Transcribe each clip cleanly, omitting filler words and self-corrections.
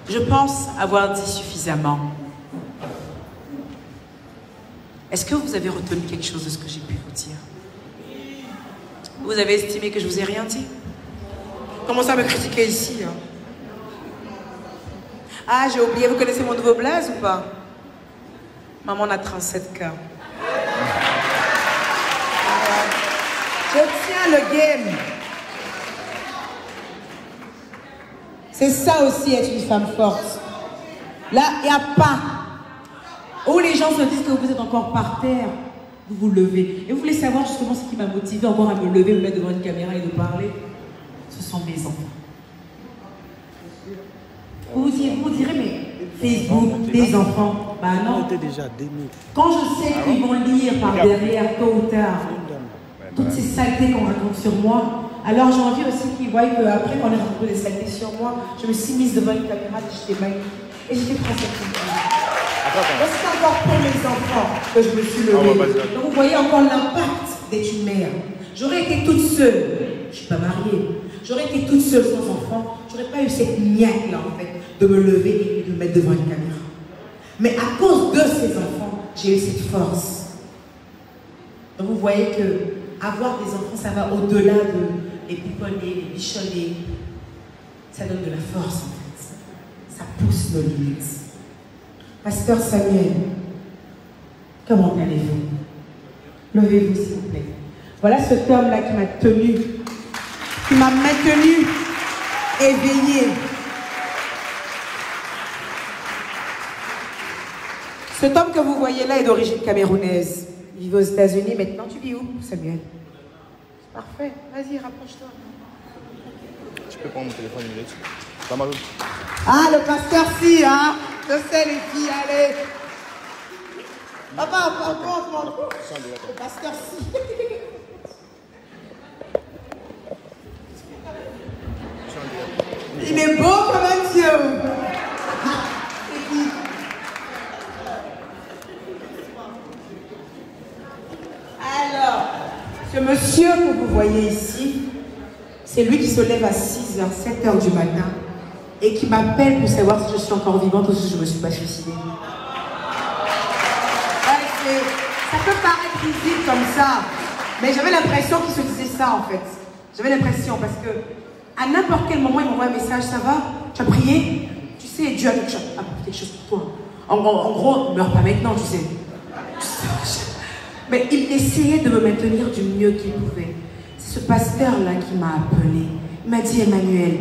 Je pense avoir dit suffisamment. Est-ce que vous avez retenu quelque chose de ce que j'ai pu vous dire? Vous avez estimé que je vous ai rien dit? Commencez à me critiquer ici. Hein. Ah, j'ai oublié, vous connaissez mon nouveau blaze ou pas? Maman a 37K. Je tiens le game. C'est ça aussi être une femme forte. Là, il n'y a pas. Où les gens se disent que vous êtes encore par terre, vous vous levez. Et vous voulez savoir justement ce qui m'a motivé encore à me lever, me mettre devant une caméra et de parler? Ce sont mes enfants. Vous direz, mais Facebook, des enfants. Bah non. Quand je sais qu'ils vont lire par derrière, tôt ou tard, toutes ces saletés qu'on raconte sur moi, alors j'ai envie aussi qu'ils voient qu'après qu'on ait raconté des saletés sur moi, je me suis mise devant une caméra et j'étais magnifique. Et j'étais très satisfaite. C'est encore pour mes enfants que je me suis levée. Donc vous voyez encore l'impact d'être une mère. J'aurais été toute seule, je ne suis pas mariée, j'aurais été toute seule sans enfant, j'aurais pas eu cette niaque-là en fait, de me lever et de me mettre devant une caméra. Mais à cause de ces enfants, j'ai eu cette force. Donc vous voyez que avoir des enfants, ça va au-delà de les piponner, les bichonner. Ça donne de la force en fait. Ça pousse nos limites. Pasteur Samuel, comment allez-vous? Levez-vous s'il vous plaît. Voilà cet homme-là qui m'a tenu, qui m'a maintenu éveillé. Cet homme que vous voyez là est d'origine camerounaise. Il vit aux États-Unis. Maintenant, tu vis où, Samuel? Parfait. Vas-y, rapproche-toi. Tu peux prendre mon téléphone une minute. Pas mal. Ah, le pasteur si, hein? Je sais les filles, allez. Papa, le pasteur si. Il est beau comme un dieu. Alors, ce monsieur que vous voyez ici, c'est lui qui se lève à 6h, 7h du matin et qui m'appelle pour savoir si je suis encore vivante ou si je ne me suis pas suicidée. Ouais, ça peut paraître risible comme ça, mais j'avais l'impression qu'il se disait ça en fait. J'avais l'impression parce que à n'importe quel moment, il m'envoie un message, ça va? Tu as prié? Tu sais, Dieu a quelque chose pour toi. En gros, ne meurs pas maintenant, tu sais. Mais il essayait de me maintenir du mieux qu'il pouvait. C'est ce pasteur-là qui m'a appelé. Il m'a dit, Emmanuel,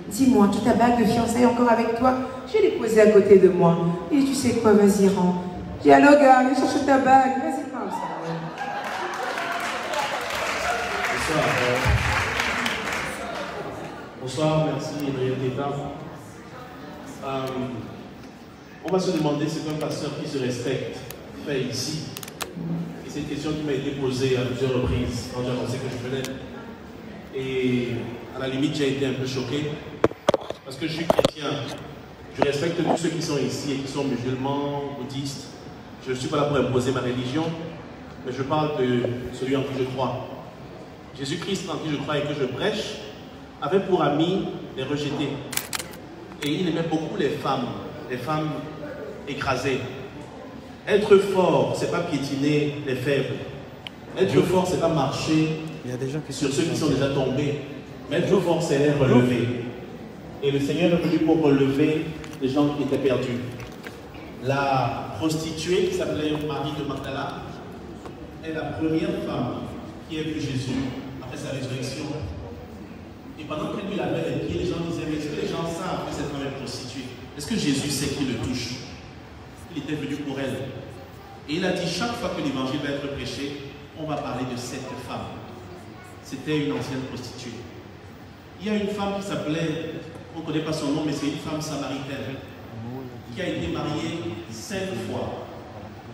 dis-moi, toute ta bague de fiançailles encore avec toi? Je l'ai posée à côté de moi. Il dit, tu sais quoi, vas-y, rends. J'ai dit, allô, gars, viens chercher ta bague. Vas-y, parle, ça. Bonsoir, merci, Adrien Teta. On va se demander ce qu'un pasteur qui se respecte fait ici. Et c'est une question qui m'a été posée à plusieurs reprises quand j'ai annoncé que je venais. Et à la limite, j'ai été un peu choqué parce que je suis chrétien. Je respecte tous ceux qui sont ici et qui sont musulmans, bouddhistes. Je ne suis pas là pour imposer ma religion, mais je parle de celui en qui je crois. Jésus-Christ en qui je crois et que je prêche avait pour ami les rejetés. Et il aimait beaucoup les femmes écrasées. Être fort, c'est pas piétiner les faibles. Être fort, c'est pas marcher sur ceux qui sont déjà tombés. Mais être fort, c'est les relever. Et le Seigneur est venu pour relever les gens qui étaient perdus. La prostituée qui s'appelait Marie de Magdala est la première femme qui a vu Jésus après sa résurrection. Et pendant qu'elle lui lavait les pieds, les gens disaient, mais est-ce que les gens savent que cette femme est prostituée? Est-ce que Jésus sait qui le touche? Il était venu pour elle. Et il a dit, chaque fois que l'évangile va être prêché, on va parler de cette femme. C'était une ancienne prostituée. Il y a une femme qui s'appelait, on ne connaît pas son nom, mais c'est une femme samaritaine, qui a été mariée 5 fois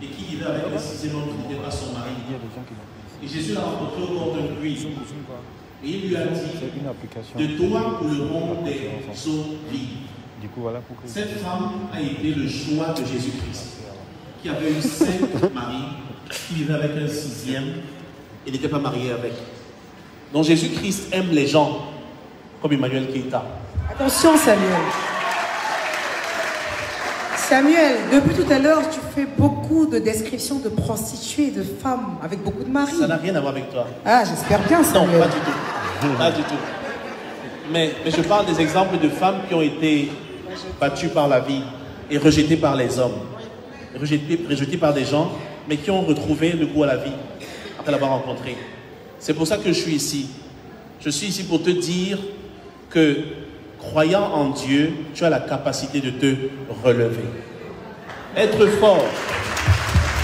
et qui vivait avec le 6e homme qui n'était pas son mari. Et Jésus l'a rencontré au bord d'un puits. Et il lui a dit, de toi couleront des eaux vives. Cette femme a été le choix de Jésus-Christ, qui avait eu 5 maris, qui vivait avec un 6e et n'était pas marié avec. Donc Jésus-Christ aime les gens, comme Emmanuel Keita. Attention, Samuel. Samuel, depuis tout à l'heure, tu fais beaucoup de descriptions de prostituées, de femmes avec beaucoup de maris. Ça n'a rien à voir avec toi. Ah, j'espère bien, Samuel. Non, pas du tout. Pas du tout. Mais je parle des exemples de femmes qui ont été battues par la vie et rejetées par les hommes. Rejetées par des gens, mais qui ont retrouvé le goût à la vie après l'avoir rencontré. C'est pour ça que je suis ici. Je suis ici pour te dire que, croyant en Dieu, tu as la capacité de te relever. Être fort.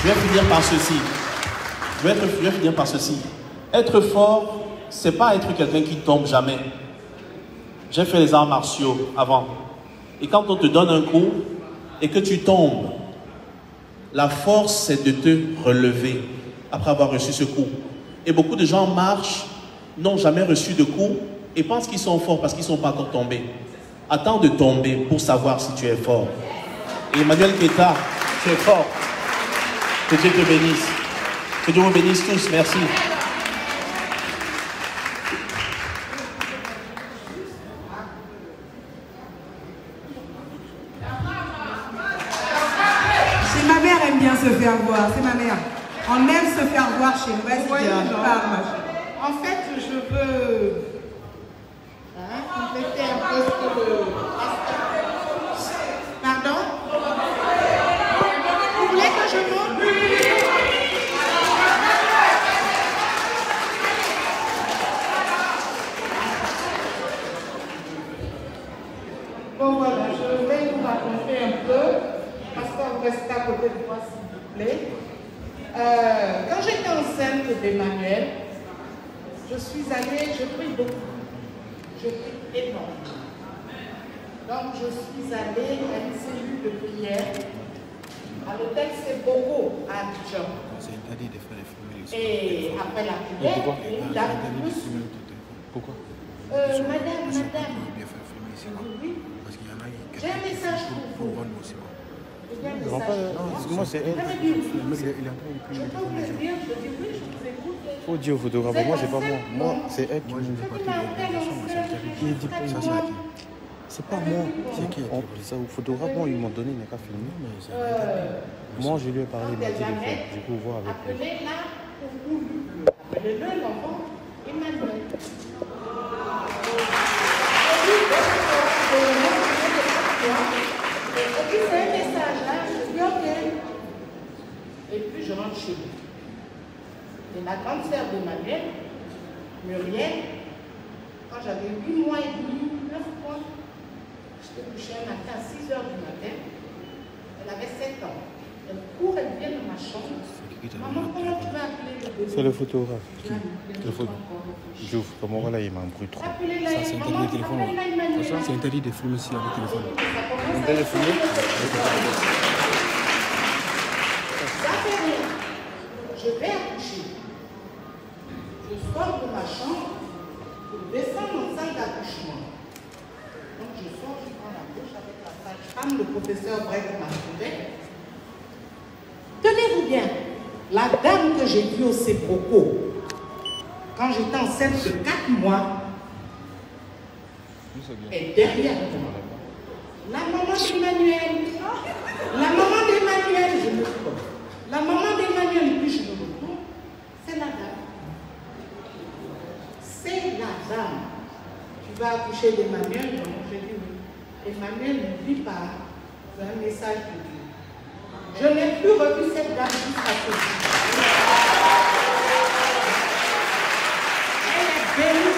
Je vais finir par ceci. Je vais finir par ceci. Être fort, c'est pas être quelqu'un qui tombe jamais. J'ai fait les arts martiaux avant. Et quand on te donne un coup et que tu tombes, la force, c'est de te relever après avoir reçu ce coup. Et beaucoup de gens marchent, n'ont jamais reçu de coup et pensent qu'ils sont forts parce qu'ils ne sont pas encore tombés. Attends de tomber pour savoir si tu es fort. Et Emmanuel Keita, tu es fort. Que Dieu te bénisse. Que Dieu vous bénisse tous. Merci. Ma mère aime bien se faire voir, c'est ma mère. On aime se faire voir chez nous. En fait, je veux compléter un peu ce que le pasteur. Pardon? Vous voulez que je monte? Bon voilà, je vais vous raconter un peu. Pasteur, restez à côté de moi s'il vous plaît. Quand j'étais enceinte d'Emmanuel, je suis allée, je prie beaucoup. Je prie énormément. Donc je suis allée à une cellule de prière à l'hôtel Sebogo à Abidjan. Et après la prière, une dame me suit. Pourquoi? Madame, oui, j'ai un message pour vous. Excuse-moi, c'est elle. Il faut dire au photographe, moi c'est pas moi. Moi, c'est elle qui me dit pas tout. C'est pas moi. C'est qui? Ça, au photographe, moi, ils m'ont donné, il n'a qu'à filmer. Moi, je lui ai parlé, il m'a dit de faire. Du coup, voir avec elle. Appelez-le l'enfant Emmanuel. Et puis c'est un message là, je dis ok. Et puis je rentre chez lui. Et la grande sœur d'Emmanuel, Muriel, quand j'avais 8 mois et demi, 9 mois, j'étais couchée un matin à 6 h du matin. Elle avait 7 ans. Elle court, elle vient dans ma chambre. Maman, comment tu vas appeler le bébé? C'est le photographe. Le photographe. J'ouvre. Comment voilà, il m'a embrouillé trop. Ça, c'est interdit de téléphone. C'est interdit de filmer ici avec le téléphone. On peut le filmer? Ça fait rien. Je vais accoucher. Je sors de ma chambre pour descendre en salle d'accouchement. Donc je sors, je prends la douche avec la sage-femme, le professeur Brecht m'a trouvé. Tenez-vous bien, la dame que j'ai vue au Sébroco, quand j'étais enceinte de 4 mois, est derrière moi. La maman d'Emmanuel, la maman d'Emmanuel, je me retourne. La maman d'Emmanuel, puis je me retourne, c'est la dame. C'est la dame. Tu vas accoucher d'Emmanuel? Non, j'ai dit oui. Emmanuel n'oublie pas, c'est un message de Dieu. Je n'ai plus revu cette dame jusqu'à ce jour. Elle est bénie